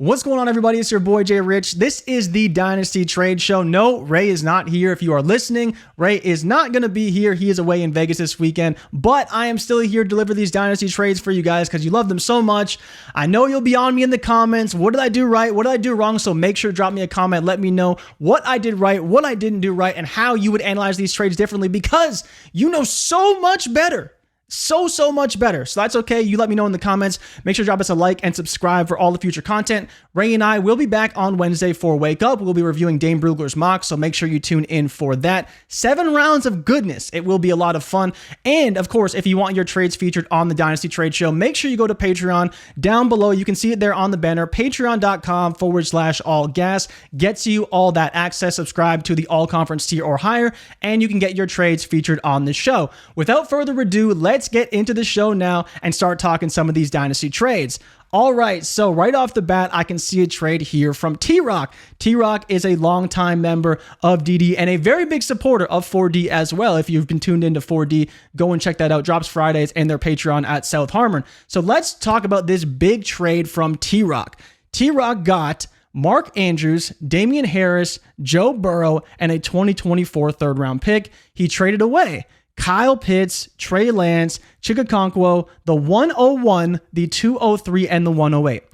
What's going on, everybody? It's your boy JRich. This is the Dynasty Trade Show. No, Ray is not here. If you are listening, Ray is not going to be here. He is away in Vegas this weekend, but I am still here to deliver these Dynasty trades for you guys because you love them so much. I know you'll be on me in the comments. What did I do right? What did I do wrong? So make sure to drop me a comment. Let me know what I did right, what I didn't do right, and how you would analyze these trades differently because you know so much better. So much better. So that's okay. You let me know in the comments. Make sure to drop us a like and subscribe for all the future content. Ray and I will be back on Wednesday for Wake Up. We'll be reviewing Dane Brugler's mock, so make sure you tune in for that. 7 rounds of goodness. It will be a lot of fun. And of course, if you want your trades featured on the Dynasty Trade Show, make sure you go to Patreon. Down below, you can see it there on the banner. Patreon.com/allgas gets you all that access. Subscribe to the all conference tier or higher, and you can get your trades featured on the show. Without further ado, let's get into the show now and start talking some of these Dynasty trades. All right, so right off the bat, I can see a trade here from T-Rock. T-Rock is a longtime member of DD and a very big supporter of 4D as well. If you've been tuned into 4D, go and check that out. Drops Fridays and their Patreon at South Harmon. So let's talk about this big trade from T-Rock. T-Rock got Mark Andrews, Damian Harris, Joe Burrow, and a 2024 third-round pick. He traded away Kyle Pitts, Trey Lance, Chikakonkwo, the 101, the 203, and the 108.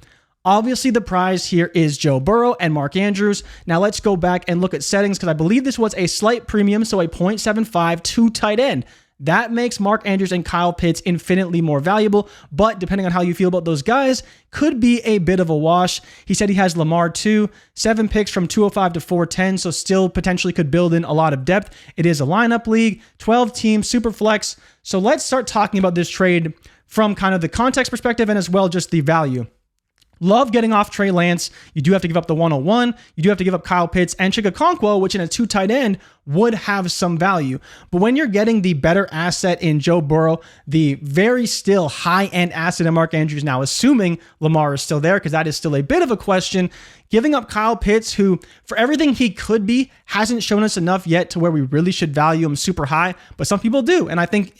Obviously, the prize here is Joe Burrow and Mark Andrews. Now, let's go back and look at settings because I believe this was a slight premium, so a 0.75 to tight end. That makes Mark Andrews and Kyle Pitts infinitely more valuable, but depending on how you feel about those guys, could be a bit of a wash. He said he has Lamar too, 7 picks from 205 to 410, so still potentially could build in a lot of depth. It is a lineup league, 12-team, Superflex. So let's start talking about this trade from kind of the context perspective and as well just the value. Love getting off Trey Lance. You do have to give up the 101. You do have to give up Kyle Pitts and Chikakonkwo, which in a 2 tight end would have some value. But when you're getting the better asset in Joe Burrow, the very still high-end asset in Mark Andrews now, assuming Lamar is still there, because that is still a bit of a question, giving up Kyle Pitts, who for everything he could be, hasn't shown us enough yet to where we really should value him super high, but some people do. And I think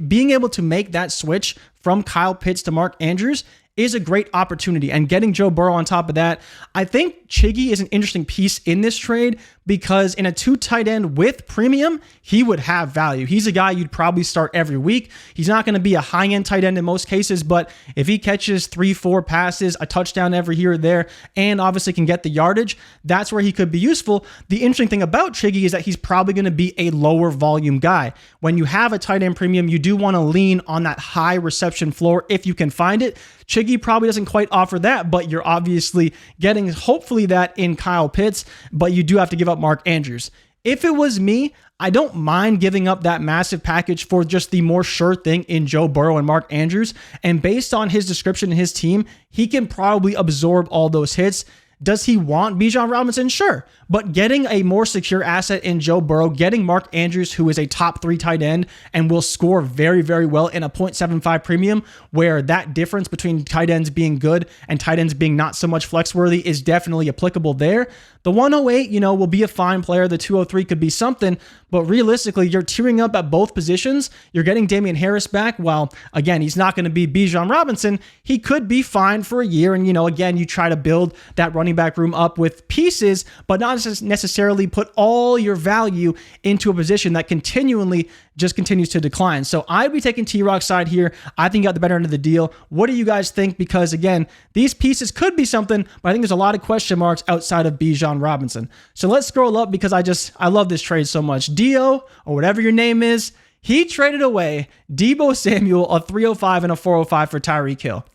being able to make that switch from Kyle Pitts to Mark Andrews is a great opportunity. And getting Joe Burrow on top of that, I think Chiggy is an interesting piece in this trade because in a 2 tight end with premium, he would have value. He's a guy you'd probably start every week. He's not going to be a high-end tight end in most cases, but if he catches 3-4 passes, a touchdown every here or there, and obviously can get the yardage, that's where he could be useful. The interesting thing about Chiggy is that he's probably going to be a lower volume guy. When you have a tight end premium, you do want to lean on that high reception floor if you can find it. Chiggy probably doesn't quite offer that, but you're obviously getting hopefully that in Kyle Pitts, but you do have to give up Mark Andrews. If it was me, I don't mind giving up that massive package for just the more sure thing in Joe Burrow and Mark Andrews. And based on his description and his team, he can probably absorb all those hits. Does he want Bijan Robinson? Sure. But getting a more secure asset in Joe Burrow, getting Mark Andrews, who is a top 3 tight end and will score very, very well in a 0.75 premium, where that difference between tight ends being good and tight ends being not so much flex worthy is definitely applicable there. The 108, will be a fine player. The 203 could be something, but realistically, you're tearing up at both positions. You're getting Damian Harris back. While, again, he's not going to be Bijan Robinson. He could be fine for a year. And, again, you try to build that running back room up with pieces, but not necessarily put all your value into a position that continually just continues to decline. So I'd be taking T-Rock's side here. I think you got the better end of the deal. What do you guys think? Because again, these pieces could be something, but I think there's a lot of question marks outside of Bijan Robinson. So let's scroll up because I love this trade so much. Dio, or whatever your name is, he traded away Deebo Samuel, a 305 and a 405 for Tyreek Hill.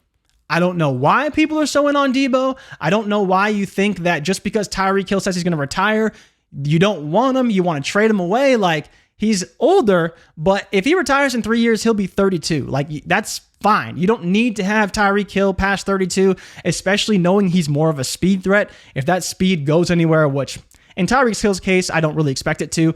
I don't know why people are so in on Deebo. I don't know why you think that just because Tyreek Hill says he's going to retire, you don't want him, you want to trade him away. Like, he's older, but if he retires in 3 years, he'll be 32. Like, that's fine. You don't need to have Tyreek Hill past 32, especially knowing he's more of a speed threat. If that speed goes anywhere, which in Tyreek Hill's case, I don't really expect it to,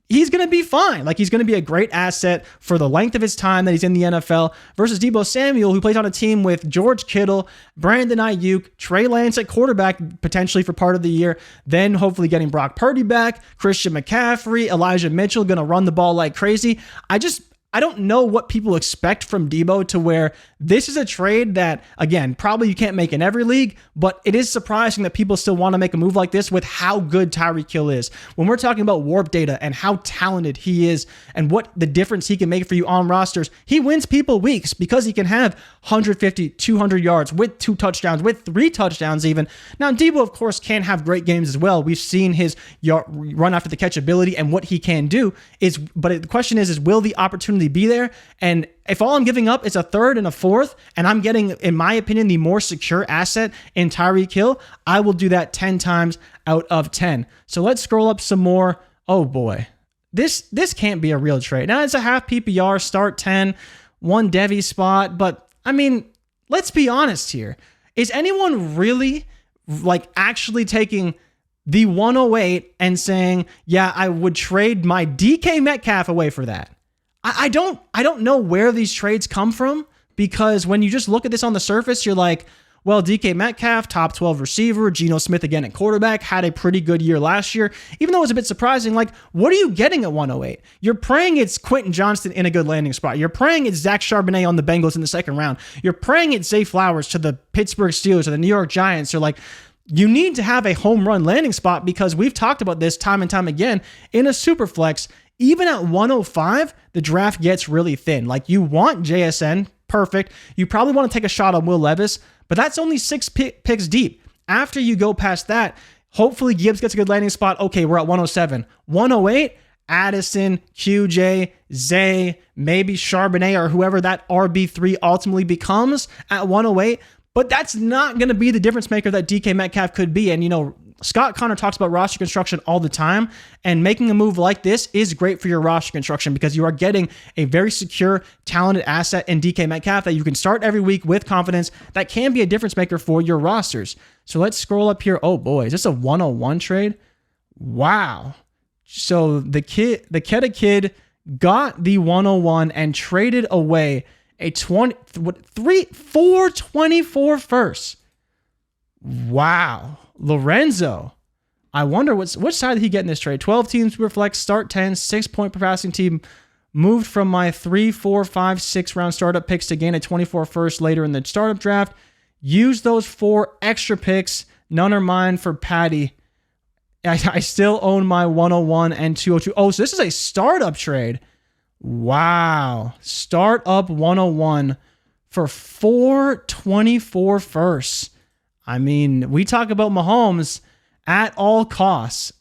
he's going to be fine. Like, he's going to be a great asset for the length of his time that he's in the NFL versus Deebo Samuel, who plays on a team with George Kittle, Brandon Ayuk, Trey Lance at quarterback potentially for part of the year, then hopefully getting Brock Purdy back, Christian McCaffrey, Elijah Mitchell going to run the ball like crazy. I don't know what people expect from Debo to where this is a trade that, again, probably you can't make in every league, but it is surprising that people still want to make a move like this with how good Tyreek Hill is. When we're talking about warp data and how talented he is and what the difference he can make for you on rosters, he wins people weeks because he can have 150, 200 yards with 2 touchdowns, with 3 touchdowns even. Now, Debo, of course, can have great games as well. We've seen his run after the catch ability and what he can do. But the question is will the opportunity be there? And if all I'm giving up is a 3rd and a 4th, and I'm getting, in my opinion, the more secure asset in Tyreek Hill, I will do that 10 times out of 10. So let's scroll up some more. Oh boy, this can't be a real trade. Now it's a half PPR, start 10, 1 Devy spot, but I mean, let's be honest here. Is anyone really actually taking the 108 and saying, yeah, I would trade my DK Metcalf away for that? I don't know where these trades come from, because when you just look at this on the surface, you're like, well, DK Metcalf, top 12 receiver, Geno Smith again at quarterback, had a pretty good year last year. Even though it was a bit surprising, what are you getting at 108? You're praying it's Quentin Johnston in a good landing spot. You're praying it's Zach Charbonnet on the Bengals in the 2nd round. You're praying it's Zay Flowers to the Pittsburgh Steelers or the New York Giants. Or you need to have a home run landing spot, because we've talked about this time and time again in a Superflex. Even at 105, the draft gets really thin. You want JSN, perfect. You probably want to take a shot on Will Levis, but that's only 6 picks deep. After you go past that, hopefully Gibbs gets a good landing spot. Okay, we're at 107. 108, Addison, QJ, Zay, maybe Charbonnet or whoever that RB3 ultimately becomes at 108. But that's not going to be the difference maker that DK Metcalf could be. And, Scott Connor talks about roster construction all the time, and making a move like this is great for your roster construction because you are getting a very secure, talented asset in DK Metcalf that you can start every week with confidence that can be a difference maker for your rosters. So let's scroll up here. Oh boy, is this a 101 trade? Wow. So the Keta kid got the 101 and traded away a 424 first. Wow. Lorenzo. I wonder which side did he get in this trade? 12 teams, Superflex, start 10, 6-point per passing team. Moved from my 3, 4, 5, 6 round startup picks to gain a 24 first later in the startup draft. Use those 4 extra picks. None are mine for Patty. I still own my 101 and 202. Oh, so this is a startup trade. Wow. Startup 101 for 424 firsts. I mean, we talk about Mahomes at all costs,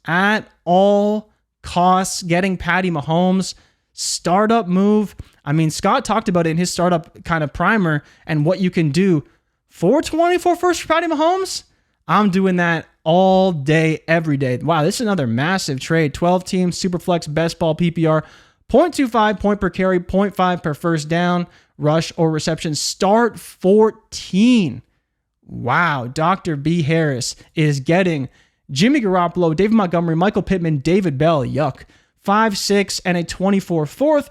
getting Patty Mahomes, startup move. I mean, Scott talked about it in his startup kind of primer and what you can do. 424 first for Patty Mahomes? I'm doing that all day, every day. Wow, this is another massive trade. 12 teams, Superflex, best ball PPR, 0.25 point per carry, 0.5 per first down, rush or reception. Start 14. Wow, Dr. B. Harris is getting Jimmy Garoppolo, David Montgomery, Michael Pittman, David Bell, yuck, 5, 6, and a 24 fourth,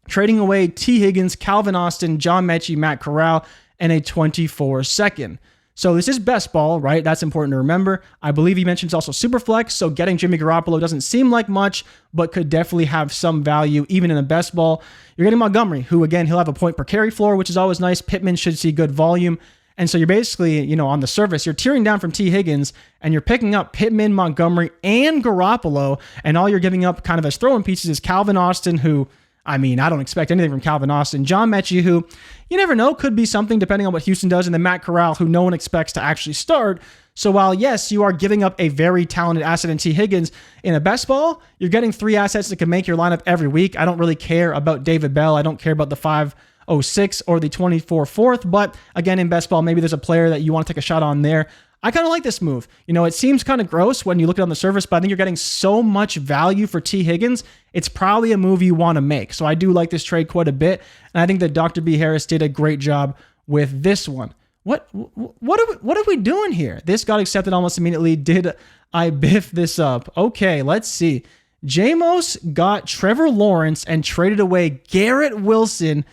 trading away T. Higgins, Calvin Austin, John Mechie, Matt Corral, and a 24 second. So this is best ball, right? That's important to remember. I believe he mentions also Superflex, so getting Jimmy Garoppolo doesn't seem like much, but could definitely have some value even in a best ball. You're getting Montgomery, who again, he'll have a point per carry floor, which is always nice. Pittman should see good volume. And so you're basically, on the surface, you're tearing down from T. Higgins and you're picking up Pittman, Montgomery, and Garoppolo. And all you're giving up kind of as throwing pieces is Calvin Austin, who, I don't expect anything from Calvin Austin. John Mechie, who you never know, could be something depending on what Houston does. And then Matt Corral, who no one expects to actually start. So while, yes, you are giving up a very talented asset in T. Higgins, in a best ball, you're getting 3 assets that can make your lineup every week. I don't really care about David Bell. I don't care about the 506 or the 24 fourth, but again, in best ball, maybe there's a player that you want to take a shot on there. I kind of like this move. It seems kind of gross when you look at it on the surface, but I think you're getting so much value for T. Higgins. It's probably a move you want to make. So I do like this trade quite a bit. And I think that Dr. B. Harris did a great job with this one. What are we doing here? This got accepted almost immediately. Did I biff this up? Okay, let's see. Jamos got Trevor Lawrence and traded away Garrett Wilson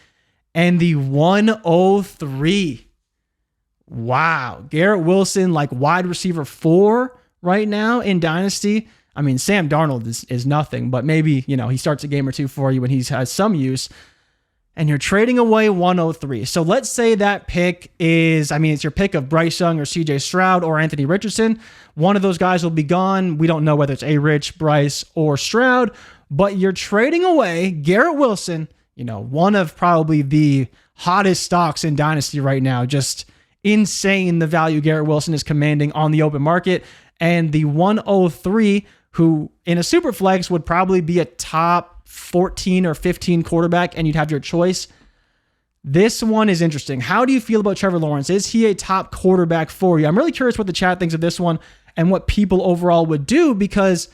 and the 103. Wow. Garrett Wilson, like wide receiver 4 right now in Dynasty. I mean, Sam Darnold is nothing, but maybe, he starts a game or two for you when he has some use. And you're trading away 103. So let's say that pick is, it's your pick of Bryce Young or CJ Stroud or Anthony Richardson. One of those guys will be gone. We don't know whether it's JRich, Bryce, or Stroud, but you're trading away Garrett Wilson, one of probably the hottest stocks in Dynasty right now. Just insane the value Garrett Wilson is commanding on the open market. And the 103, who in a Superflex would probably be a top 14 or 15 quarterback, and you'd have your choice. This one is interesting. How do you feel about Trevor Lawrence? Is he a top quarterback for you? I'm really curious what the chat thinks of this one and what people overall would do, because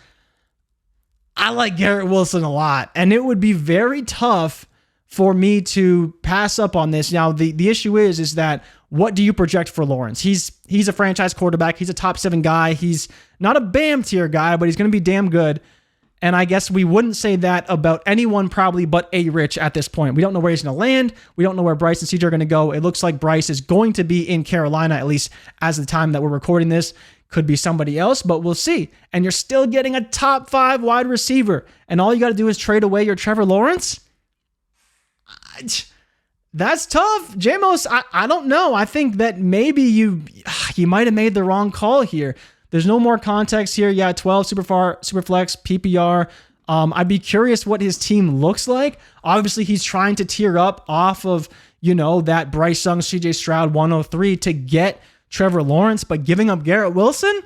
I like Garrett Wilson a lot, and it would be very tough for me to pass up on this. Now, the issue is that what do you project for Lawrence? He's a franchise quarterback. He's a top 7 guy. He's not a BAM tier guy, but he's going to be damn good. And I guess we wouldn't say that about anyone probably but JRich at this point. We don't know where he's going to land. We don't know where Bryce and CJ are going to go. It looks like Bryce is going to be in Carolina, at least as of the time that we're recording this. Could be somebody else, but we'll see. And you're still getting a top 5 wide receiver. And all you got to do is trade away your Trevor Lawrence? That's tough. Jamos, I don't know. I think that maybe you might have made the wrong call here. There's no more context here. Yeah, 12 Superflex, PPR. I'd be curious what his team looks like. Obviously, he's trying to tier up off of, that Bryce Young, CJ Stroud 103 to get Trevor Lawrence, but giving up Garrett Wilson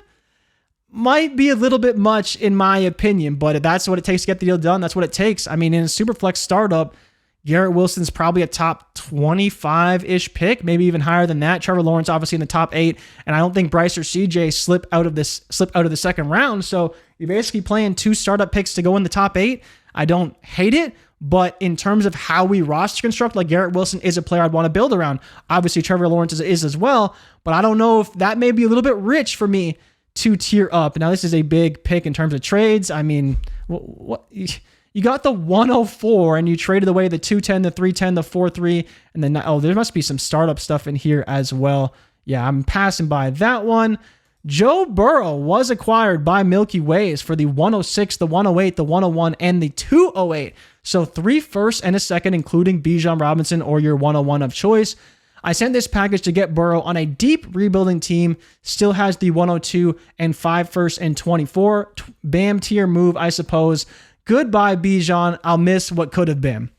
might be a little bit much in my opinion, but if that's what it takes to get the deal done, that's what it takes. In a Superflex startup, Garrett Wilson's probably a top 25-ish pick, maybe even higher than that. Trevor Lawrence obviously in the top 8, and I don't think Bryce or CJ slip out of the second round. So you're basically playing 2 startup picks to go in the top 8. I don't hate it, but in terms of how we roster construct, like Garrett Wilson is a player I'd want to build around. Obviously Trevor Lawrence is as well, but I don't know if that may be a little bit rich for me to tier up. Now this is a big pick in terms of trades. What? You got the 104 and you traded away the 210, the 310, the 43, and then, there must be some startup stuff in here as well. Yeah, I'm passing by that one. Joe Burrow was acquired by Milky Ways for the 106, the 108, the 101, and the 208. So 3 firsts and a second, including Bijan Robinson or your 101 of choice. I sent this package to get Burrow on a deep rebuilding team. Still has the 102 and 5 firsts and 24. BAM tier move, I suppose. Goodbye, Bijan. I'll miss what could have been.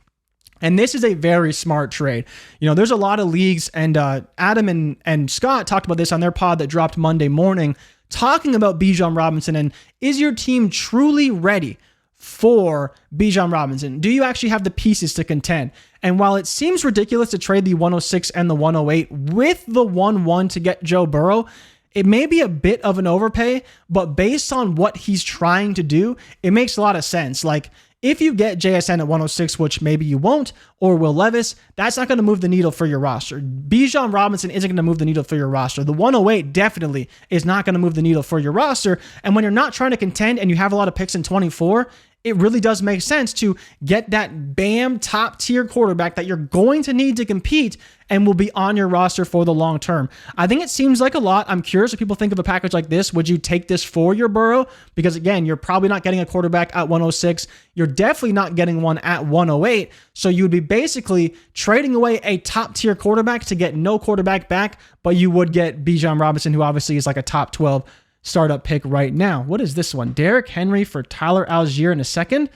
And this is a very smart trade. There's a lot of leagues, and Adam and Scott talked about this on their pod that dropped Monday morning, talking about Bijan Robinson and is your team truly ready for Bijan Robinson? Do you actually have the pieces to contend? And while it seems ridiculous to trade the 106 and the 108 with the 1-1 to get Joe Burrow, it may be a bit of an overpay, but based on what he's trying to do, it makes a lot of sense. Like, if you get JSN at 106, which maybe you won't, or Will Levis, that's not going to move the needle for your roster. Bijan Robinson isn't going to move the needle for your roster. The 108 definitely is not going to move the needle for your roster. And when you're not trying to contend and you have a lot of picks in 24, it really does make sense to get that BAM top tier quarterback that you're going to need to compete and will be on your roster for the long term. I think it seems like a lot. I'm curious what people think of a package like this. Would you take this for your Burrow? Because again, you're probably not getting a quarterback at 106. You're definitely not getting one at 108. So you would be basically trading away a top tier quarterback to get no quarterback back, but you would get Bijan Robinson, who obviously is like a top 12 startup pick right now. What is this one? Derrick Henry for Tyler Algier in a second.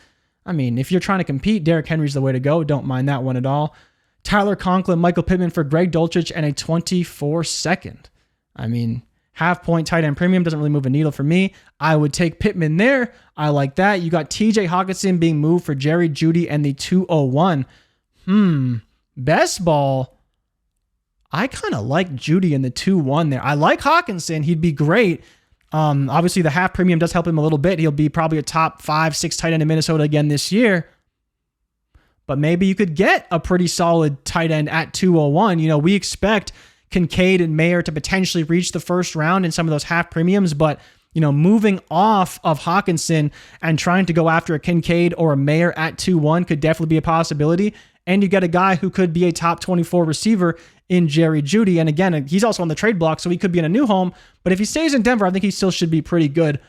If you're trying to compete, Derrick Henry's the way to go. Don't mind that one at all. Tyler Conklin, Michael Pittman for Greg Dulcich, and a 24 second. Half point tight end premium doesn't really move a needle for me. I would take Pittman there. I like that. You got TJ Hawkinson being moved for Jerry Jeudy and the 201. Best ball. I kind of like Jeudy in the 2-1 there. I like Hawkinson. He'd be great. Obviously, the half premium does help him a little bit. He'll be probably a top 5-6 tight end in Minnesota again this year. But maybe you could get a pretty solid tight end at 201. We expect Kincaid and Mayer to potentially reach the first round in some of those half premiums, but moving off of Hawkinson and trying to go after a Kincaid or a Mayer at 2-1 could definitely be a possibility. And you get a guy who could be a top 24 receiver in Jerry Jeudy. And again, he's also on the trade block, so he could be in a new home. But if he stays in Denver, I think he still should be pretty good.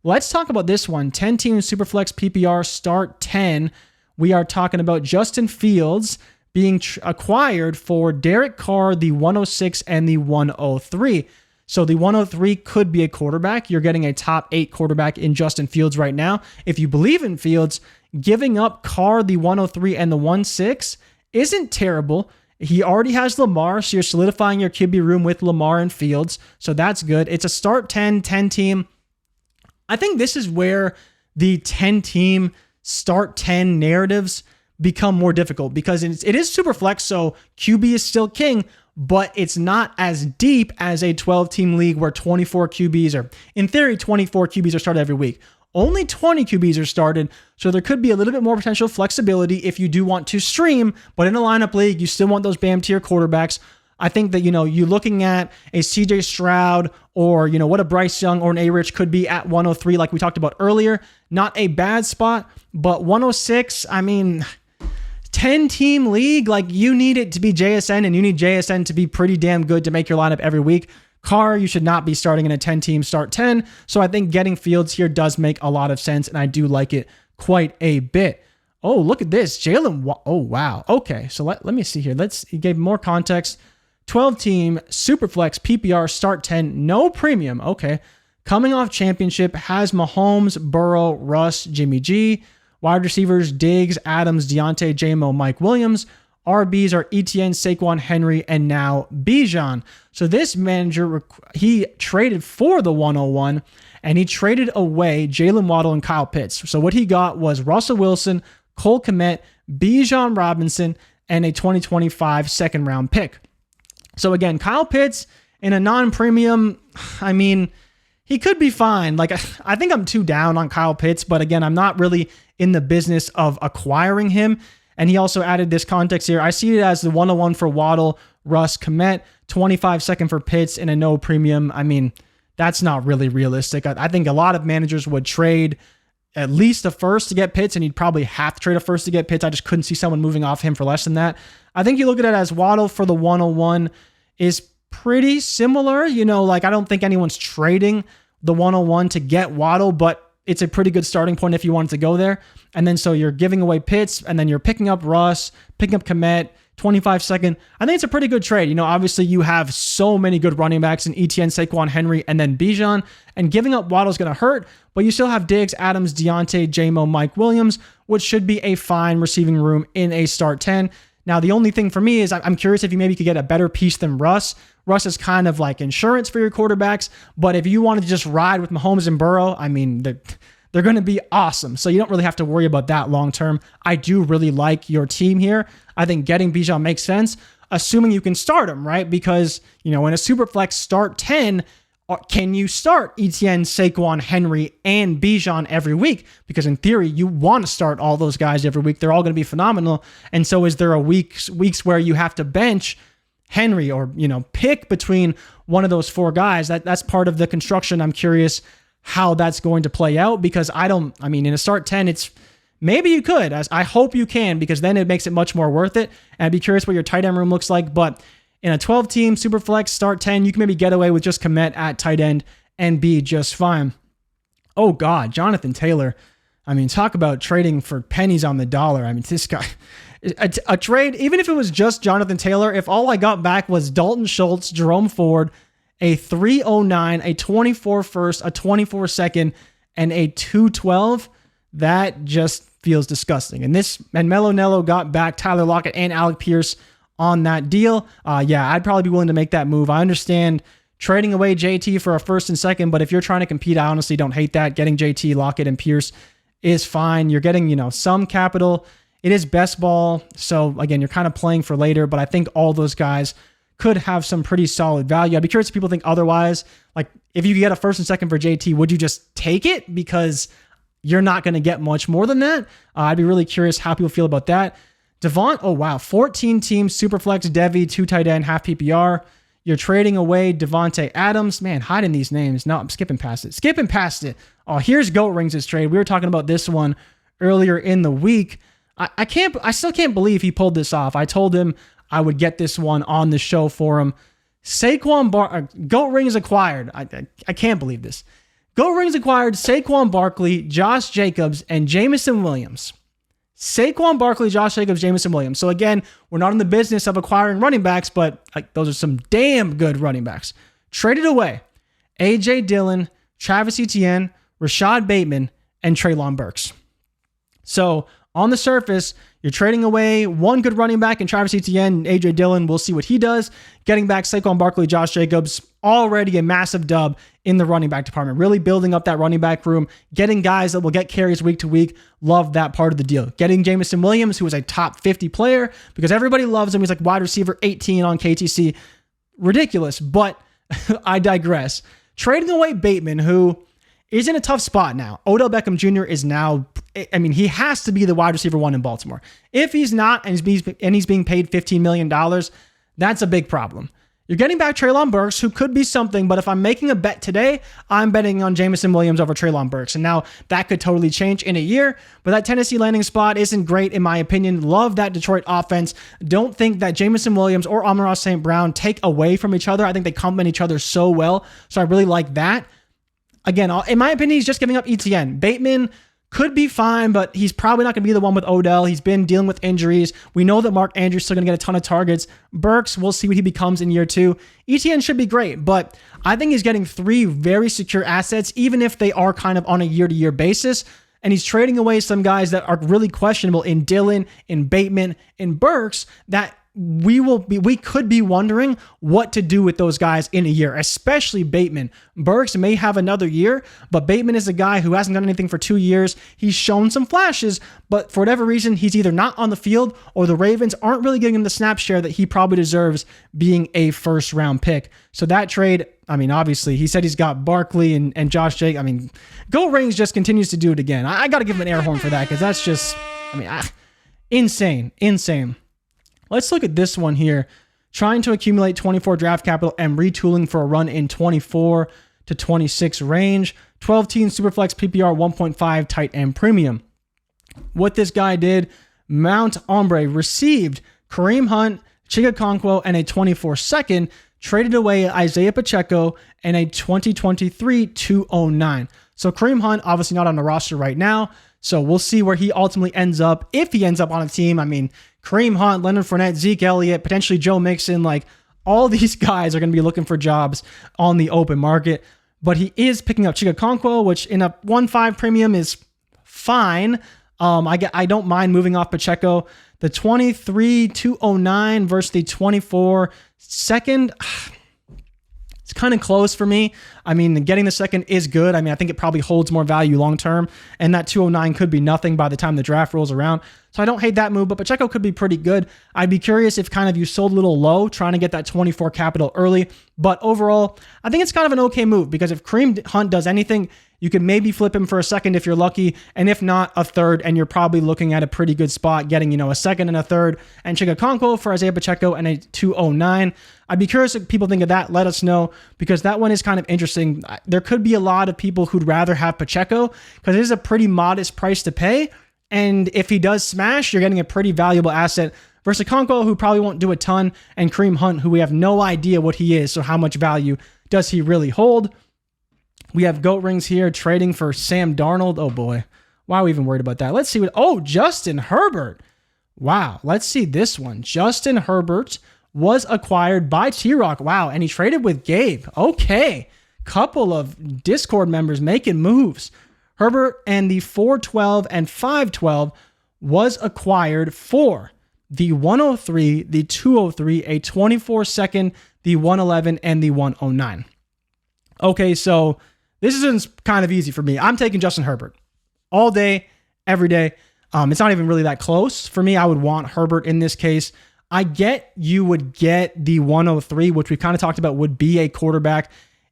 Let's talk about this one. 10-team Superflex PPR start 10. We are talking about Justin Fields being acquired for Derek Carr, the 106 and the 103. So the 103 could be a quarterback. You're getting a top 8 quarterback in Justin Fields right now. If you believe in Fields, giving up Carr, the 103 and the 16 isn't terrible. He already has Lamar, so you're solidifying your QB room with Lamar and Fields. So that's good. It's a start 10 team. I think this is where the 10-team start 10 narratives become more difficult because it is super flex, so QB is still king, but it's not as deep as a 12-team league where 24 QBs are, in theory, 24 QBs are started every week. Only 20 QBs are started, so there could be a little bit more potential flexibility if you do want to stream, but in a lineup league, you still want those BAM tier quarterbacks. I think that, you're looking at a CJ Stroud or, what a Bryce Young or an JRich could be at 103, like we talked about earlier. Not a bad spot, but 106, 10-team league, you need it to be JSN, and you need JSN to be pretty damn good to make your lineup every week. Carr, you should not be starting in a 10-team start 10. So I think getting Fields here does make a lot of sense, and I do like it quite a bit. Oh, look at this. Jalen. Oh, wow. Okay, so let me see here. He gave more context. 12-team Superflex PPR start 10, no premium. Okay. Coming off championship, has Mahomes, Burrow, Russ, Jimmy G. Wide receivers, Diggs, Adams, Deontay, J-Mo, Mike Williams. RBs are Etienne, Saquon, Henry, and now Bijan. So this manager, he traded for the 101, and he traded away Jalen Waddle and Kyle Pitts. So what he got was Russell Wilson, Cole Kmet, Bijan Robinson, and a 2025 second-round pick. So again, Kyle Pitts in a non-premium, he could be fine. I think I'm too down on Kyle Pitts, but again, I'm not really in the business of acquiring him. And he also added this context here. I see it as the 101 for Waddle, Russ, Kmet, 25 second for Pitts, and a no premium. That's not really realistic. I think a lot of managers would trade at least a first to get Pitts, and you'd probably have to trade a first to get Pitts. I just couldn't see someone moving off him for less than that. I think you look at it as Waddle for the 101 is pretty similar. I don't think anyone's trading the 101 to get Waddle, but it's a pretty good starting point if you wanted to go there. And then so you're giving away Pitts, and then you're picking up Russ, picking up Kmet, 25 second. I think it's a pretty good trade. Obviously you have so many good running backs in Etienne, Saquon, Henry, and then Bijan, and giving up Waddle is going to hurt, but you still have Diggs, Adams, Deontay, J-Mo, Mike Williams, which should be a fine receiving room in a start 10. Now, the only thing for me is I'm curious if you maybe could get a better piece than Russ. Russ is kind of like insurance for your quarterbacks, but if you wanted to just ride with Mahomes and Burrow, they're going to be awesome. So you don't really have to worry about that long term. I do really like your team here. I think getting Bijan makes sense, assuming you can start him, right? Because, in a Superflex start 10, can you start Etienne, Saquon, Henry, and Bijan every week? Because in theory, you want to start all those guys every week. They're all going to be phenomenal. And so is there a weeks where you have to bench Henry or, pick between one of those 4 guys? That's part of the construction. I'm curious how that's going to play out, because in a start 10, it's maybe you could. I hope you can, because then it makes it much more worth it. And I'd be curious what your tight end room looks like. But in a 12-team Superflex start 10, you can maybe get away with just Kmet at tight end and be just fine. Oh, God, Jonathan Taylor. Talk about trading for pennies on the dollar. This guy, a trade, even if it was just Jonathan Taylor, if all I got back was Dalton Schultz, Jerome Ford, a 309, a 24 first, a 24 second, and a 212, that just feels disgusting. And Melo Nello got back Tyler Lockett and Alec Pierce on that deal. I'd probably be willing to make that move. I understand trading away JT for a first and second, but if you're trying to compete, I honestly don't hate that. Getting JT, Lockett, and Pierce is fine. You're getting, some capital. It is best ball. So again, you're kind of playing for later, but I think all those guys could have some pretty solid value. I'd be curious if people think otherwise. If you get a first and second for JT, would you just take it? Because you're not going to get much more than that. I'd be really curious how people feel about that. Devon, 14-team Superflex, Devi, 2 tight end, half PPR. You're trading away Devontae Adams. Man, hiding these names. No, I'm skipping past it. Oh, here's Goat Rings' trade. We were talking about this one earlier in the week. I still can't believe he pulled this off. I told him I would get this one on the show for him. Goat Rings acquired. I can't believe this. Go Rings acquired Saquon Barkley, Josh Jacobs, and Jameson Williams. Saquon Barkley, Josh Jacobs, Jameson Williams. So again, we're not in the business of acquiring running backs, but those are some damn good running backs. Traded away A.J. Dillon, Travis Etienne, Rashad Bateman, and Treylon Burks. So on the surface, you're trading away one good running back in Travis Etienne, A.J. Dillon. We'll see what he does. Getting back Saquon Barkley, Josh Jacobs, already a massive dub in the running back department. Really building up that running back room, getting guys that will get carries week to week. Love that part of the deal. Getting Jameson Williams, who is a top 50 player, because everybody loves him. He's like wide receiver 18 on KTC. Ridiculous, but I digress. Trading away Bateman, who is in a tough spot now. Odell Beckham Jr. is now, he has to be the wide receiver 1 in Baltimore. If he's not, and he's being paid $15 million, that's a big problem. You're getting back Treylon Burks, who could be something, but if I'm making a bet today, I'm betting on Jameson Williams over Treylon Burks. And now that could totally change in a year, but that Tennessee landing spot isn't great in my opinion. Love that Detroit offense. Don't think that Jameson Williams or Amon-Ra St. Brown take away from each other. I think they complement each other so well, so I really like that. Again, in my opinion, he's just giving up ETN. Bateman could be fine, but he's probably not going to be the one with Odell. He's been dealing with injuries. We know that Mark Andrews is still going to get a ton of targets. Burks, we'll see what he becomes in year 2. ETN should be great, but I think he's getting 3 very secure assets, even if they are kind of on a year-to-year basis. And he's trading away some guys that are really questionable in Dillon, in Bateman, in Burks, that we could be wondering what to do with those guys in a year, especially Bateman. Burks may have another year, but Bateman is a guy who hasn't done anything for 2 years. He's shown some flashes, but for whatever reason, he's either not on the field or the Ravens aren't really giving him the snap share that he probably deserves being a first-round pick. So that trade, obviously, he said he's got Barkley and Josh Jacobs. Go Rings just continues to do it again. I got to give him an air horn for that because that's just, insane. Let's look at this one here. Trying to accumulate 24 draft capital and retooling for a run in 24 to 26 range. 12-team Superflex PPR 1.5 tight end premium. What this guy did, Mount Ombre received Kareem Hunt, Chig Okonkwo, and a 24-second, traded away Isaiah Pacheco and a 2023 209. So Kareem Hunt, obviously not on the roster right now, so we'll see where he ultimately ends up. If he ends up on a team, Kareem Hunt, Leonard Fournette, Zeke Elliott, potentially Joe Mixon, all these guys are going to be looking for jobs on the open market. But he is picking up Chig Okonkwo, which in a 1.5 premium is fine. I don't mind moving off Pacheco. The 23 209 versus the 24 second. It's kind of close for me. Getting the second is good. I think it probably holds more value long-term, and that 209 could be nothing by the time the draft rolls around. So I don't hate that move, but Pacheco could be pretty good. I'd be curious if you sold a little low trying to get that 24 capital early. But overall, I think it's kind of an okay move because if Kareem Hunt does anything, you could maybe flip him for a second if you're lucky, and if not, a third, and you're probably looking at a pretty good spot getting, a second and a third, and Chig Okonkwo for Isaiah Pacheco and a 209. I'd be curious if people think of that. Let us know, because that one is kind of interesting. There could be a lot of people who'd rather have Pacheco because it is a pretty modest price to pay, and if he does smash, you're getting a pretty valuable asset versus Okonkwo, who probably won't do a ton, and Kareem Hunt, who we have no idea what he is, so how much value does he really hold? We have Goat Rings here trading for Sam Darnold. Oh boy, why are we even worried about that? Let's see Justin Herbert. Wow, let's see this one. Justin Herbert was acquired by T-Rock. Wow, and he traded with Gabe. Okay, couple of Discord members making moves. Herbert and the 412 and 512 was acquired for the 103, the 203, a 24-second, the 111, and the 109. Okay, so this is kind of easy for me. I'm taking Justin Herbert all day, every day. It's not even really that close for me. I would want Herbert in this case. I get you would get the 103, which we kind of talked about would be a quarterback.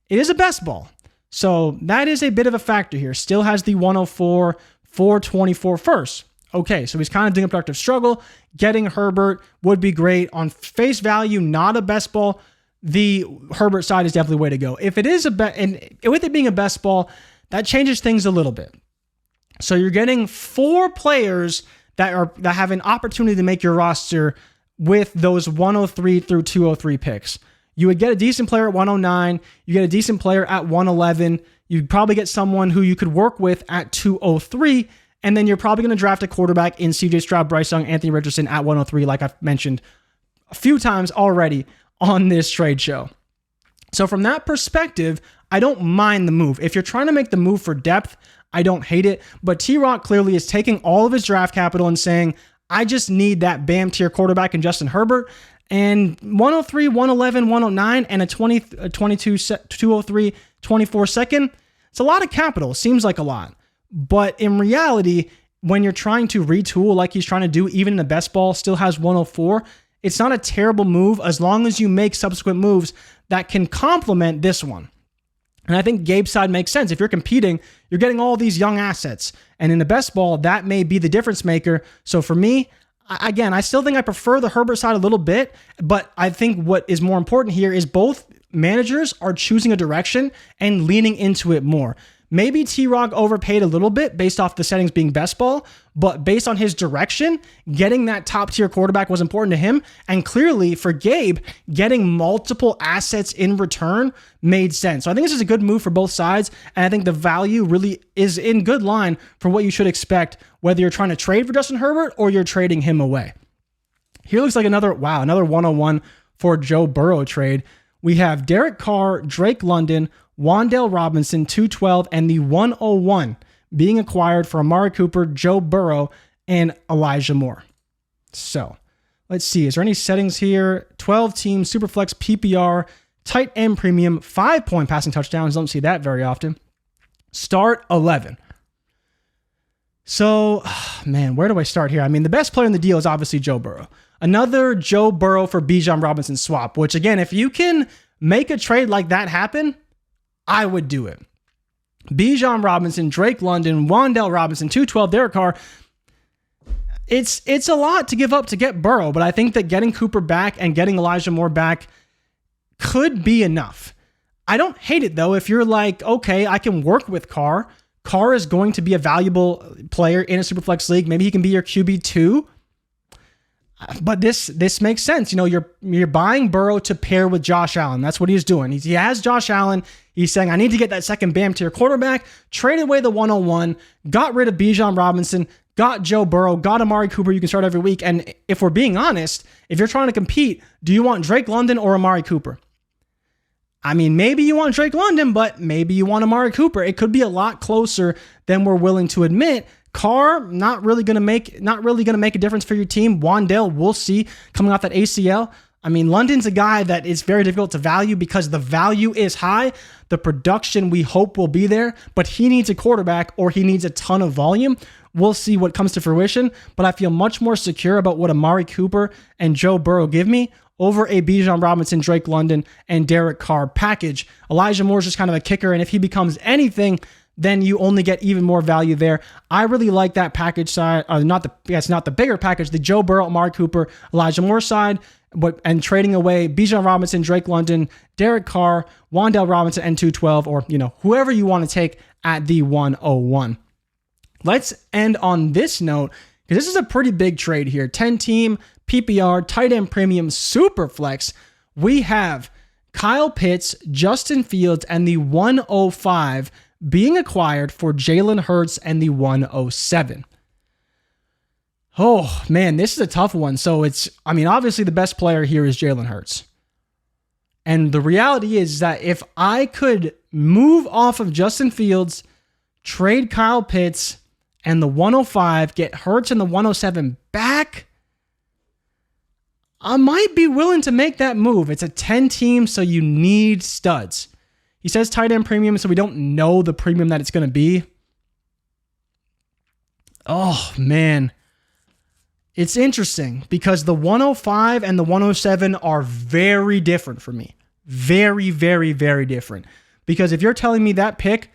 It is a best ball. So that is a bit of a factor here. Still has the 104, 424 first. Okay, so he's kind of doing a productive struggle. Getting Herbert would be great. On face value, not a best ball. The Herbert side is definitely the way to go. If it is and with it being a best ball, that changes things a little bit. So you're getting 4 players that have an opportunity to make your roster with those 103 through 203 picks. You would get a decent player at 109. You get a decent player at 111. You'd probably get someone who you could work with at 203, and then you're probably going to draft a quarterback in CJ Stroud, Bryce Young, Anthony Richardson at 103, like I've mentioned a few times already on this trade show. So from that perspective, I don't mind the move. If you're trying to make the move for depth, I don't hate it. But T-Rock clearly is taking all of his draft capital and saying, I just need that BAM tier quarterback in Justin Herbert. And 103, 111, 109, and a 22, 203, 24 second, it's a lot of capital. Seems like a lot. But in reality, when you're trying to retool like he's trying to do, even in the best ball still has 104, it's not a terrible move as long as you make subsequent moves that can complement this one. And I think Gabe's side makes sense. If you're competing, you're getting all these young assets. And in the best ball, that may be the difference maker. So for me, again, I still think I prefer the Herbert side a little bit, but I think what is more important here is both managers are choosing a direction and leaning into it more. Maybe T-Rock overpaid a little bit based off the settings being best ball, but based on his direction, getting that top tier quarterback was important to him. And clearly for Gabe, getting multiple assets in return made sense. So I think this is a good move for both sides. And I think the value really is in good line for what you should expect, whether you're trying to trade for Justin Herbert or you're trading him away. Here looks like another 101 for Joe Burrow trade. We have Derek Carr, Drake London, Wan'Dale Robinson, 212, and the 101 being acquired for Amari Cooper, Joe Burrow, and Elijah Moore. So let's see. Is there any settings here? 12 team, Superflex, PPR, tight end premium, 5-point passing touchdowns. Don't see that very often. Start 11. So, man, where do I start here? I mean, the best player in the deal is obviously Joe Burrow. Another Joe Burrow for Bijan Robinson swap, which again, if you can make a trade like that happen, I would do it. Bijan Robinson, Drake London, Wan'Dale Robinson, 212, Derek Carr. It's a lot to give up to get Burrow, but I think that getting Cooper back and getting Elijah Moore back could be enough. I don't hate it though. If you're like, okay, I can work with Carr. Carr is going to be a valuable player in a Superflex league. Maybe he can be your QB2. But this makes sense. You know, you're buying Burrow to pair with Josh Allen. That's what he's doing. He has Josh Allen. He's saying, I need to get that second BAM tier quarterback, traded away the 101, got rid of Bijan Robinson, got Joe Burrow, got Amari Cooper you can start every week. And if we're being honest, if you're trying to compete, do you want Drake London or Amari Cooper? I mean, maybe you want Drake London, but maybe you want Amari Cooper. It could be a lot closer than we're willing to admit. Carr, not really going to make a difference for your team. Wan'Dale, we'll see coming off that ACL. I mean, London's a guy that is very difficult to value because the value is high. The production we hope will be there, but he needs a quarterback or he needs a ton of volume. We'll see what comes to fruition, but I feel much more secure about what Amari Cooper and Joe Burrow give me over a Bijan Robinson, Drake London, and Derek Carr package. Elijah Moore is just kind of a kicker, and if he becomes anything, then you only get even more value there. I really like that package side. It's not the bigger package, the Joe Burrow, Amari Cooper, Elijah Moore side, and trading away Bijan Robinson, Drake London, Derek Carr, Wan'Dale Robinson, and 212, or whoever you want to take at the 101. Let's end on this note, because this is a pretty big trade here. 10-team, PPR, tight end premium, Superflex. We have Kyle Pitts, Justin Fields, and the 105 being acquired for Jalen Hurts and the 107. Oh, man, this is a tough one. So obviously the best player here is Jalen Hurts. And the reality is that if I could move off of Justin Fields, trade Kyle Pitts and the 105, get Hurts and the 107 back, I might be willing to make that move. It's a 10-team, so you need studs. He says tight end premium, so we don't know the premium that it's going to be. Oh, man. It's interesting because the 105 and the 107 are very different for me. Very, very, very different. Because if you're telling me that pick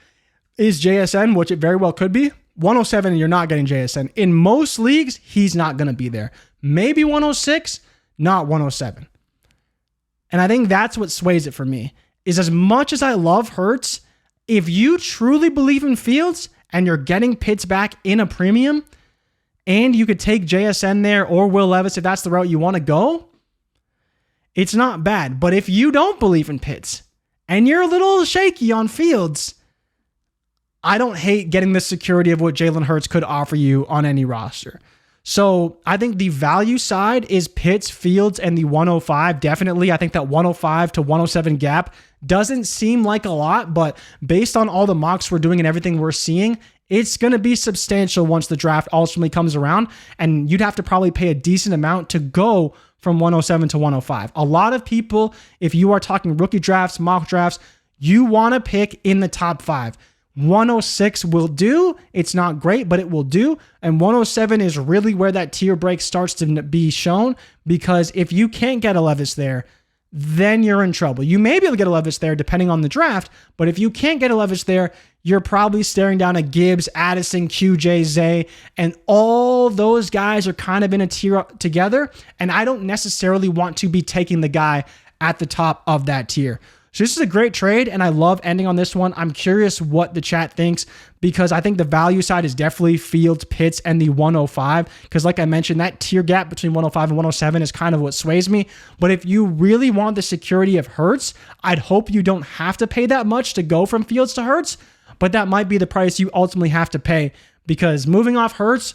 is JSN, which it very well could be, 107 and you're not getting JSN. In most leagues, he's not going to be there. Maybe 106, not 107. And I think that's what sways it for me. Is as much as I love Hurts, if you truly believe in Fields and you're getting Pitts back in a premium, and you could take JSN there or Will Levis if that's the route you want to go, it's not bad. But if you don't believe in Pitts and you're a little shaky on Fields, I don't hate getting the security of what Jalen Hurts could offer you on any roster. So I think the value side is Pitts, Fields, and the 105. Definitely, I think that 105 to 107 gap doesn't seem like a lot, but based on all the mocks we're doing and everything we're seeing, it's going to be substantial once the draft ultimately comes around, and you'd have to probably pay a decent amount to go from 107 to 105. A lot of people, if you are talking rookie drafts, mock drafts, you want to pick in the top 5. 106 will do. It's not great, but it will do. And 107 is really where that tier break starts to be shown, because if you can't get a Levis there, then you're in trouble. You may be able to get a Levis there depending on the draft, but if you can't get a Levis there, you're probably staring down a Gibbs, Addison, QJ, Zay, and all those guys are kind of in a tier together, and I don't necessarily want to be taking the guy at the top of that tier. So this is a great trade, and I love ending on this one. I'm curious what the chat thinks, because I think the value side is definitely Fields, Pitts, and the 105, because like I mentioned, that tier gap between 105 and 107 is kind of what sways me. But if you really want the security of Hurts, I'd hope you don't have to pay that much to go from Fields to Hurts, but that might be the price you ultimately have to pay, because moving off Hurts,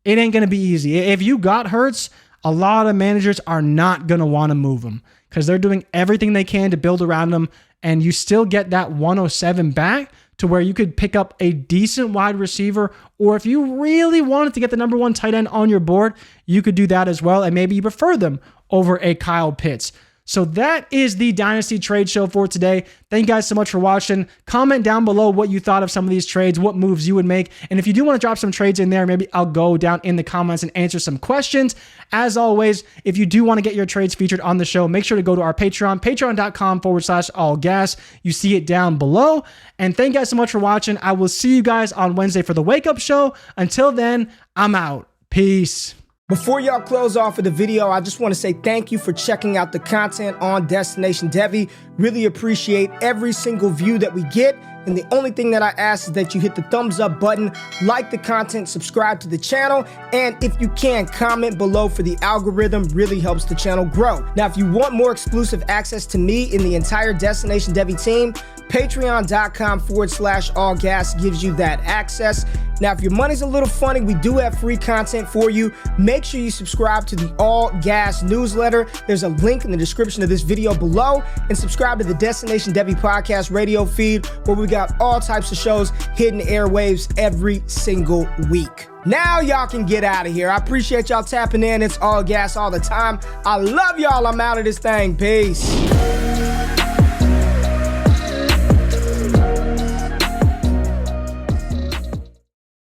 it ain't going to be easy. If you got Hurts, a lot of managers are not going to want to move him, because they're doing everything they can to build around him, and you still get that 107 back to where you could pick up a decent wide receiver, or if you really wanted to get the number 1 tight end on your board, you could do that as well, and maybe you prefer them over a Kyle Pitts. So that is the Dynasty Trade Show for today. Thank you guys so much for watching. Comment down below what you thought of some of these trades, what moves you would make. And if you do want to drop some trades in there, maybe I'll go down in the comments and answer some questions. As always, if you do want to get your trades featured on the show, make sure to go to our Patreon, patreon.com/allgas. You see it down below. And thank you guys so much for watching. I will see you guys on Wednesday for the Wake Up Show. Until then, I'm out. Peace. Before y'all close off of the video, I just want to say thank you for checking out the content on Destination Devy. Really appreciate every single view that we get. And the only thing that I ask is that you hit the thumbs up button, like the content, subscribe to the channel, and if you can, comment below, for the algorithm really helps the channel grow. Now, if you want more exclusive access to me and the entire Destination Devy team, patreon.com/allgas gives you that access. Now, if your money's a little funny, we do have free content for you. Make sure you subscribe to the All Gas newsletter. There's a link in the description of this video below, and subscribe to the Destination Devy podcast radio feed, where we got all types of shows hitting airwaves every single week. Now y'all can get out of here. I appreciate y'all tapping in. It's All Gas all the time. I love y'all. I'm out of this thing. Peace.